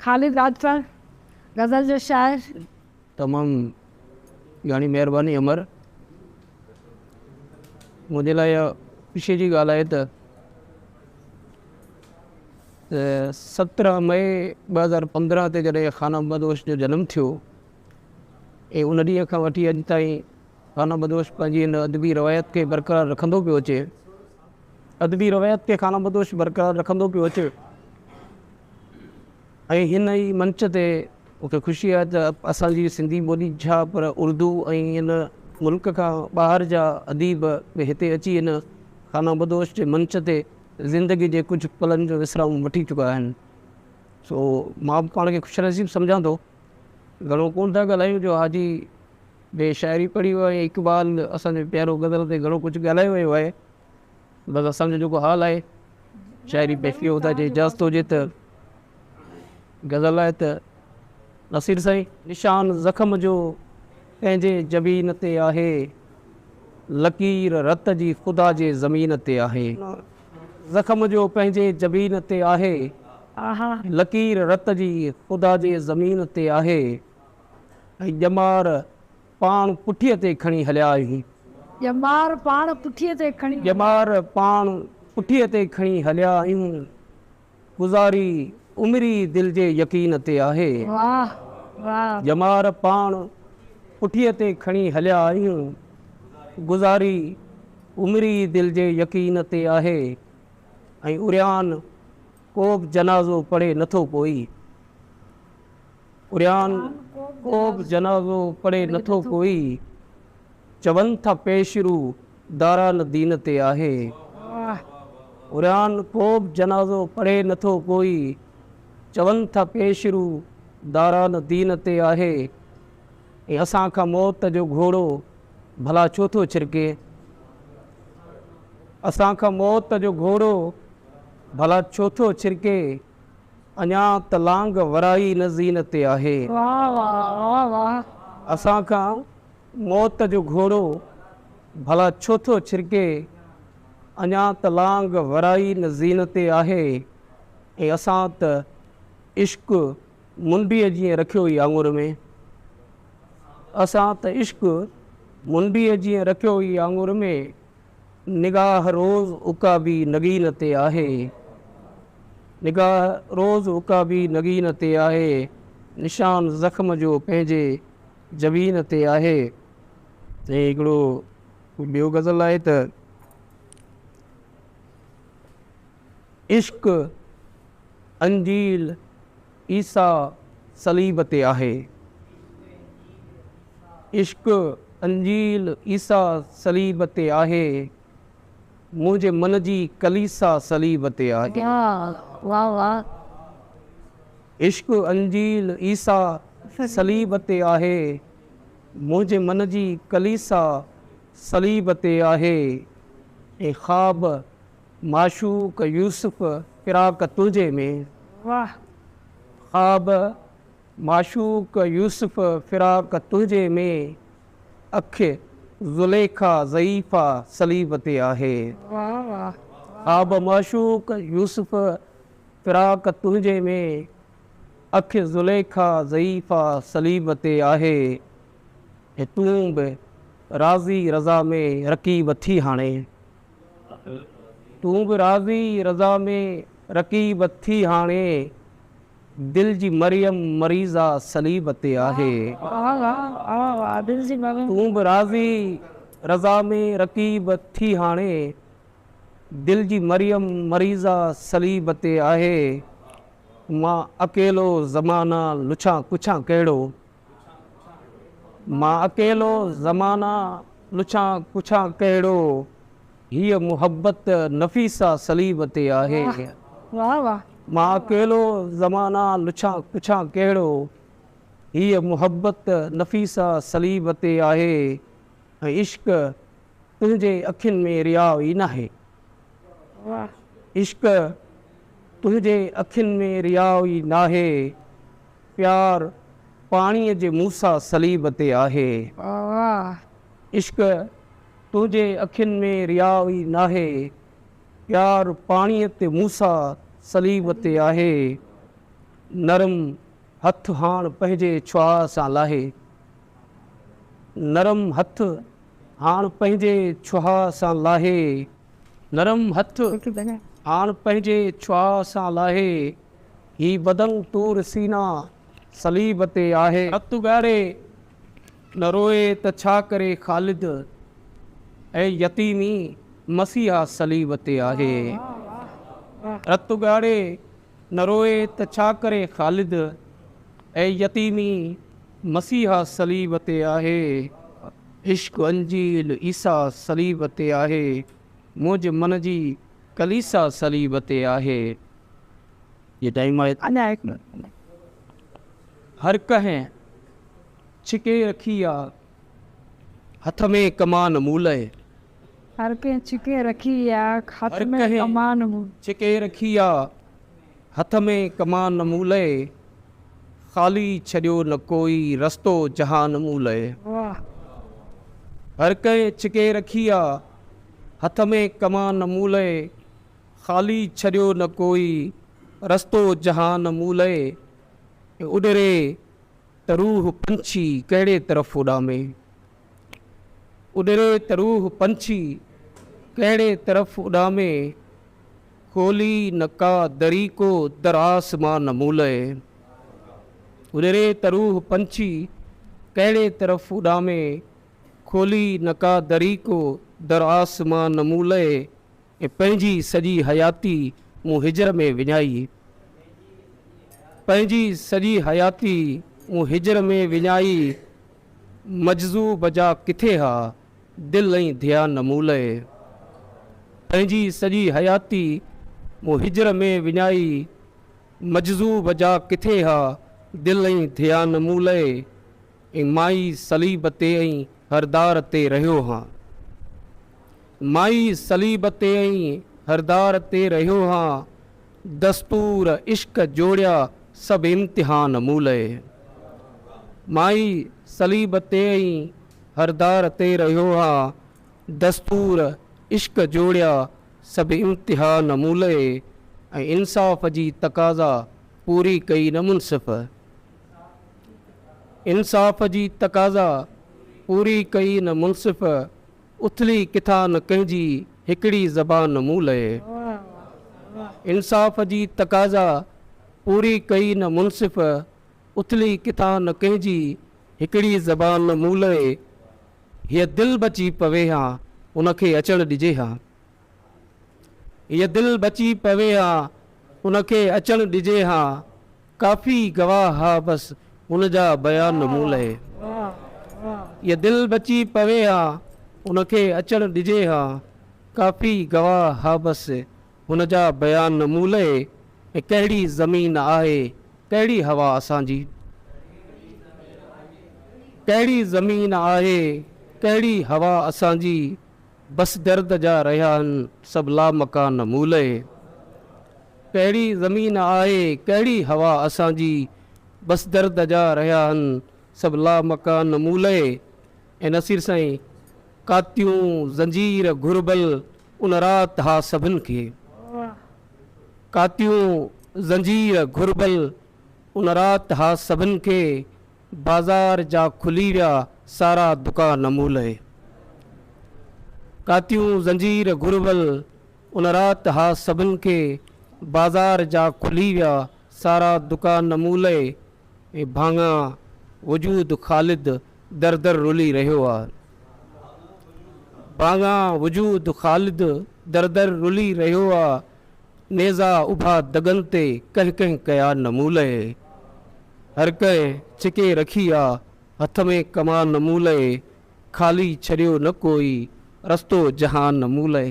ख़ालिद राजपाल गज़ल जो शाइर। तमामु घणी महिरबानी अमर। मुंहिंजे लाइ इहा ख़ुशी जी ॻाल्हि आहे त 17 मई 2015 ते जॾहिं ख़ाना बदोश जो जनमु थियो ऐं उन ॾींहं खां वठी अॼु ताईं ख़ाना बदोश पंहिंजी हिन अदबी रवायत खे बरक़रार रखंदो पियो अचे। अदबी रवायत खे ख़ाना बदोश बरक़रार रखंदो पियो अचे। ऐं हिन ई मंच ते मूंखे ख़ुशी आहे त असांजी सिंधी ॿोली छा पर उर्दू ऐं हिन मुल्क खां ॿाहिरि जा अदीब बि हिते अची हिन ख़ाना बदोश जे मंच ते ज़िंदगी जे कुझु पलनि जो विसराम वठी चुका आहिनि। सो मां बि पाण खे ख़ुशनसीब सम्झां थो। घणो कोन था ॻाल्हायूं जो हाजी ॿिए शाइरी पढ़ी वियो ऐं इक़बाल असांजे प्यारो गज़ल ते घणो कुझु ॻाल्हायो वियो आहे। बसि असांजो जेको हाल आहे शाइरी पेशी हुतां जे इजाज़त हुजे त गज़ल आहे त नसीर साईं निशान ज़ख़्म जो पंहिंजे जबीन ते आहे, लकीर रत जी ख़ुदा जे ज़मीन ते आहे। ज़ख़्म जो पंहिंजे जबीन ते आहे, लकीर रत जी ख़ुदा जे ज़मीन ते आहे। ऐं ॼमार पाण पुठीअ ते खणी हलिया आहियूं। ॼमार पाण पुठीअ ते खणी ॼमार पाण पुठीअ ते खणी हलिया आहियूं। गुज़ारी उमिरी दिलि जे यकीन ते आहे। वाह वाह। ॼमार पाण पुठीअ ते खणी हलिया आहियूं। गुज़ारी उमिरी दिलि जे यकीन ते आहे। ऐं उरियान को बि जनाज़ो पढ़े नथो कोई। उरियान को बि जनाज़ो पढ़े नथो कोई। चवनि था पेशरू दारान दीन ते आहे। उरियान को बि जनाज़ो पढ़े नथो कोई। चवनि था पेशरू दारान दीन ते आहे। ऐं असां खां मौत जो घोड़ो भला छो थो छिरके। असां खां मौत जो घोड़ो भला छो थो छिरके। अञा त लांग वराई न ज़ीन ते आहे। वाह वाह वाह। असां खां मौत जो घोड़ो भला छो थो छिरके। अञा त लांग वराई न ज़ीन ते आहे। ऐं असां त इश्क मुंडीअ जीअं रखियो ई आङुर में। असां त इश्क मुंडीअ जीअं रखियो ई आङुर में। निगाह रोज़ उकाबी नगीन ते आहे। निगाह रोज़ उकाबी नगीन ते आहे। निशान ज़ख़्म जो पंहिंजे जबीन ते आहे। ऐं हिकिड़ो ॿियो गज़ल आहे त इश्क अंजील ईसा सलीब ते आहे। इश्क अंजील ईसा सलीब ते आहे। मुंहिंजे मन जी कलीसा सलीब ते आहे। वाह वाह। इश्क अंजील ईसा सलीब ते आहे। मुंहिंजे मन जी कलीसा सलीब ते आहे। ऐं ख़्वाब माशूक यूसुफ फ़िराक तुंहिंजे में। वाह। ख़्वाब माशूक यूसुफ फ़िराक तुंहिंजे में। अख ज़ुलेखा ज़ईफ़ा सलीब ते आहे। वाह वाह। ख़्वाब माशूक यूसुफ फ़िराक तुंहिंजे में। अख ज़ुलेखा ज़ईफ़ा सलीब ते आहे। ऐं तूं बि राज़ी रज़ा में रक़ीब थी हाणे। तूं बि राज़ी रज़ा में रक़ीब थी हाणे। दिल जी मरियम मरीज़ा सलीब ते आहे। तूं बि राज़ी रज़ा में रक़ीब थी हाणे। दिल जी मरियम मरीज़ा सलीब ते आहे। मां अकेलो ज़माना लुछां पुछां कहिड़ो। मां अकेलो ज़माना लुछां पुछां कहिड़ो। हीअ मुहबत नफ़ीसा सलीब ते आहे। वाह वाह। मां अकेलो ज़माना लुछां पुछां कहिड़ो। हीअ मुहबत नफ़ीसा सलीब ते आहे। ऐं इश्क तुंहिंजे अखियुनि में रिया ई नाहे। इश्क तुंहिंजे अखियुनि में रिया ई नाहे। प्यार पाणीअ जे मूसा सलीब ते आहे। इश्क तुंहिंजे अखियुनि में रिया ई नाहे। प्यार पाणीअ ते मूसा सलीब ते आहे। नरम हथ हाण पंहिंजे छुआ सां लाहे, नरम हथ हाण पंहिंजे छुआ सां लाहे, नरम हथ हाण पंहिंजे छुआ सां लाहे, ही बदन तूर सीना सलीब ते आहे। रत ॻारे न रोए त छा करे ख़ालिद, ऐं यतीमी मसीहा सलीब ते आहे। रत ॻारे न रोए त छा करे ख़ालिद, ऐं यतीमी मसीहा सलीब ते आहे। इश्क अंजील ईसा सलीब ते आहे, मुंहिंजे मन जी कलीसा सलीब ते आहे। ये टाइम आहे। हर कंहिं छिके रखी आहे हथ में कमान मूलय, हर कंहिं छिके रखी आहे हथ हर में कंहिं कमान छिके रखी आहे हथ में कमान मूलय, ख़ाली छॾियो न कोई रस्तो जहान मूलय। वाह। हर कंहिं छिके रखी आहे हथ में कमान मूलय, ख़ाली छॾियो न कोई रस्तो जहान मूलय। उॾरे त रूह पंछी कहिड़े तरफ़ उॾामे, उॾरे त रूह पंछी कहिड़े तरफ़ उॾामे, खोली न का दरी को दर आसमान मूलय। उॾरे त रूह पंछी कहिड़े तरफ़ उॾामे, खोली न का दरी को दर आसमान मूलय। ऐं पंहिंजी सॼी हयाती मूं हिजर में विञाई, पंहिंजी सॼी हयाती मूं हिजर में विञाई, मजज़ूब जा किथे हा दिलि ऐं ध्यानु मूलय। पंहिंजी सॼी हयाती मूं हिजर में विञाई, मजज़ूब जा किथे हा दिलि ऐं ध्यानु मूलय। ऐं माई सलीब ते ऐं हरदार ते रहियो हा, माई सलीब ते ऐं हरदार ते रहियो हा, दस्तूर इश्क जोड़िया सभु इम्तिहान मूलय। माई सलीब ते ऐं हरदार ते रहियो हा, दस्तूर इश्क जोड़िया सभु इम्तिहान मूलय। ऐं इंसाफ़ जी तक़ाज़ा पूरी कई न मुनसिफ़, इंसाफ़ जी तक़ाज़ा पूरी कई न मुनसिफ़, उथली किथां न कंहिंजी हिकिड़ी ज़बान मूलय। इंसाफ़ जी तक़ाज़ा पूरी कई न मुनसिफ़, उथली किथां न कंहिंजी हिकिड़ी ज़बान मूलय। हीअ दिलि बची पवे हा उनखे अचणु ॾिजे हा, हीअ दिलि बची पवे हा उनखे अचणु ॾिजे हा, काफ़ी गवाह हा बसि हुनजा बयान मूलय। हीअ दिलि बची पवे हा उनखे अचणु ॾिजे हा, काफ़ी गवाह हा बसि हुनजा बयान मूलय। ऐं कहिड़ी ज़मीन आहे कहिड़ी हवा असांजी, कहिड़ी ज़मीन आहे कहिड़ी हवा असांजी, बसि दर्द जा रहिया आहिनि सभु लामकान मूलय। कहिड़ी ज़मीन आहे कहिड़ी हवा असांजी, बसि दर्द जा रहिया आहिनि सभु लामकान मूलय। ऐं नसीर साईं, कातियूं ज़ंजीर घुरबल उन राति हा सभिनि खे, कातियूं ज़ंजीर घुरबल उन राति हा सभिनि खे, बाज़ार जा खुली विया सारा दुकान मूलय। कातियूं ज़ंजीर घुरबल उन राति हा सभिनि खे, बाज़ार जा खुली विया सारा दुकान मूलय। ऐं भाङा वजूद ख़ालिद दर दर रुली रहियो आहे, भाङा वजूद ख़ालिद दर दर रुली रहियो आहे, नेज़ा उभा दगन ते कंहिं कंहिं कया न मूलय। हर कंहिं छिके रखी आहे हथ में कमान मूलय, ख़ाली छॾियो न कोई रस्तो जहान मूलय।